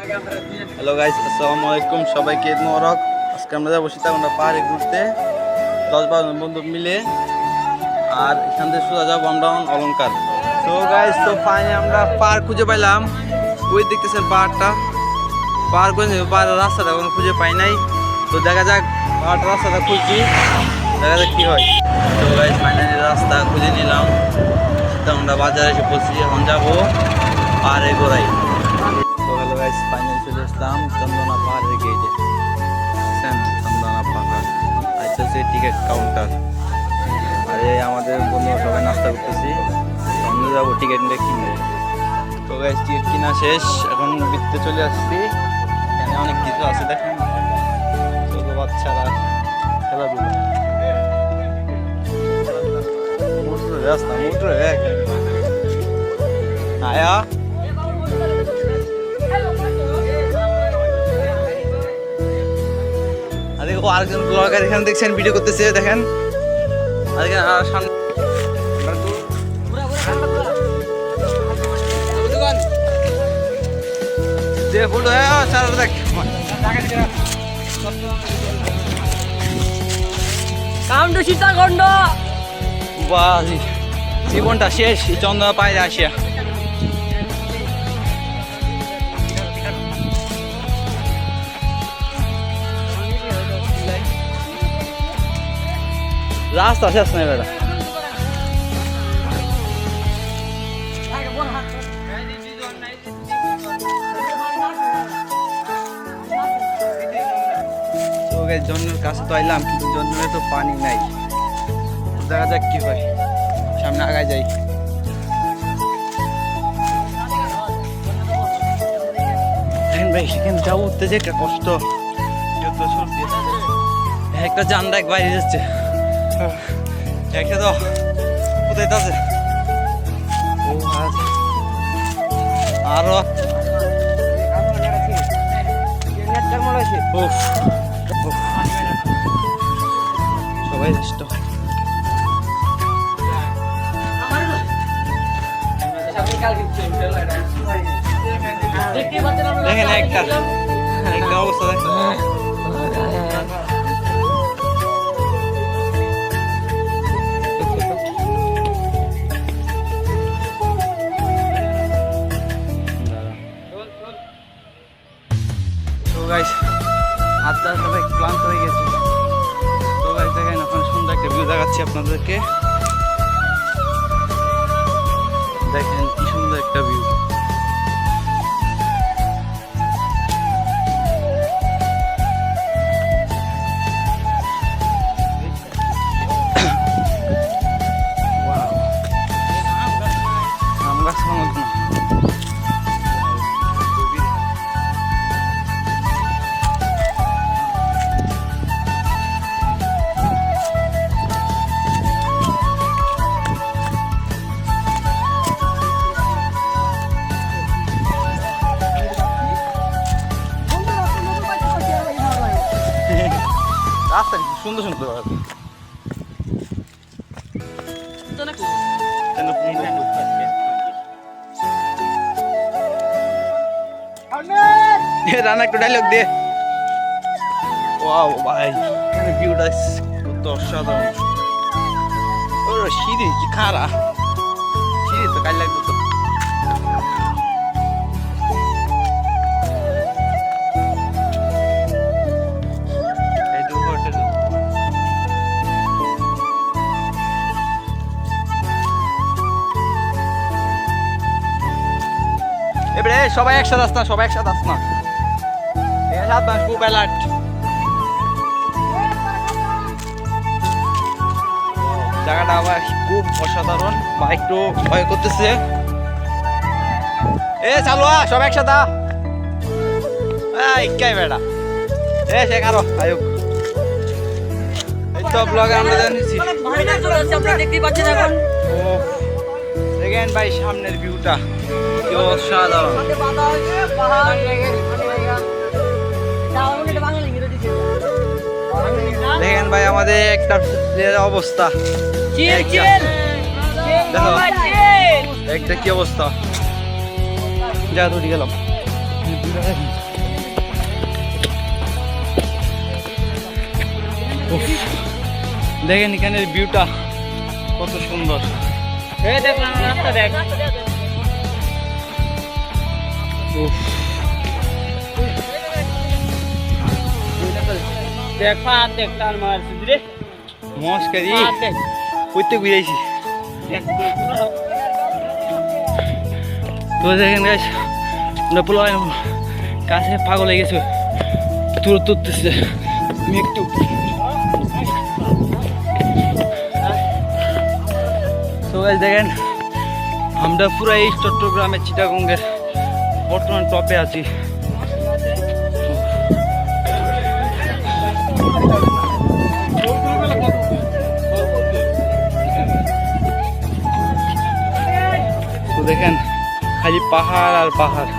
Hello guys, আসসালামু আলাইকুম। সবাইকে ঈদ মোবারক। আজকে আমরা যাবো সীতাকুণ্ডা পাহাড়ে ঘুরতে 10-12 বন্ধু মিলে। আর এখান থেকে সোজা যাবো আমরা অলংকার। তো গাইস, তো ফাইনালি আমরা পাহাড় খুঁজে পাইলাম। ওই দেখতেছেন পাহাড়টা, পাহাড় খুঁজে পাহাড়ের রাস্তাটা কোনো খুঁজে পাই নাই। তো দেখা যাক, পাহাড় রাস্তাটা খুঁজছি, দেখা যাক কি হয়। তো গাইস, ফাইনালি রাস্তা খুঁজে নিলাম। সীতাকুণ্ডা বাজারে এসে পড়ছি, এখন যাবো পাহাড়ে ঘোরাই। তো হ্যালো গাইস, ফাইনালি চলে আসলাম চন্দনা পাহাড়ের গেটে। চন্দনা পাহাড় আচ্ছা, হচ্ছে টিকিট কাউন্টার। আর এই আমাদের বন্ধু সবাই নাস্তা করতেছি, আমরা যাবো টিকিট কিনবো। তো গাইস, টিকিট কিনা শেষ, এখন বিতে চলে আসছি। এখানে অনেক কিছু আছে দেখেন, ছোট বাচ্চারা খেলাধুলা, রাস্তা মোটর আয়া। আরেকজন ব্লগার এখানে দেখছেন ভিডিও করতেছে, দেখেন। জীবনটা শেষ চন্দনা পায়রে আসিয়া। রাস্তা শেষ নাই বেটা। জন্মের কাছে তো আইলাম, কিন্তু জন্মে তো পানি নাই। দেখা যাক কি হয়, সামনে আগায় যাই। ভাই সেখানে যাবো, উঠতে যে একটা কষ্ট, একটা জানডা এক বাইরে যাচ্ছে, একটা তো কোথায় আছে। ও আরো সবাই দেখেন একটা অবস্থা দেখেন। আস্তে আস্তে ভাই ক্লান্ত হয়ে গেছি। তো গাইস দেখেন, ওখানে সুন্দর একটা ভিউ দেখাচ্ছি আপনাদেরকে, দেখেন কি সুন্দর একটা ভিউ। আমরা সমুদ্র রাস্তা সুন্দর সুন্দর রানা একটু ডায়লগ দিয়ে। ওয়াও ভাই, এখানে ভিউটা কত অসাধারণ। ও সিঁড়ি কি খারা, সিঁড়ি তো কাল লাগবে তো। এবারে সবাই একসাথে আস না, সবাই একসাথে আস না, খুব অ্যালার্ট। জায়গাটা আবার খুব অসাধারণ, বা একটু ভয় করতেছে। এ চালু সবাই একসাথে ইকাই বেড়া সে কারো আয়ুক। এই তো ব্লগে আমরা জানিয়েছি দেখেন ভাই সামনের ভিউটা কি অসাধারণ। দেখেন ভাই আমাদের একটা অবস্থা, দেখো একটা কি অবস্থা। যা ধরে গেলাম উফ, দেখেন এখানের ভিউটা কত সুন্দর। দেখলাম রাস্তা দেখ। উফ, দেখ পাহাড় দেখ টান মারছি রে। মস্কারি পাহাড় দেখ। করতে বুঝাইছি। দেখ। তো দেখেন গাইস, আমরা পোলা কাছে পাগল হয়ে গেছে, তুলতেছে। আমি একটু তো গাইস দেখেন, আমরা পুরো এই চট্টগ্রামের চিটাগঙ্গের বর্তমান টপে আছি। তো দেখেন খালি পাহাড় আর পাহাড়।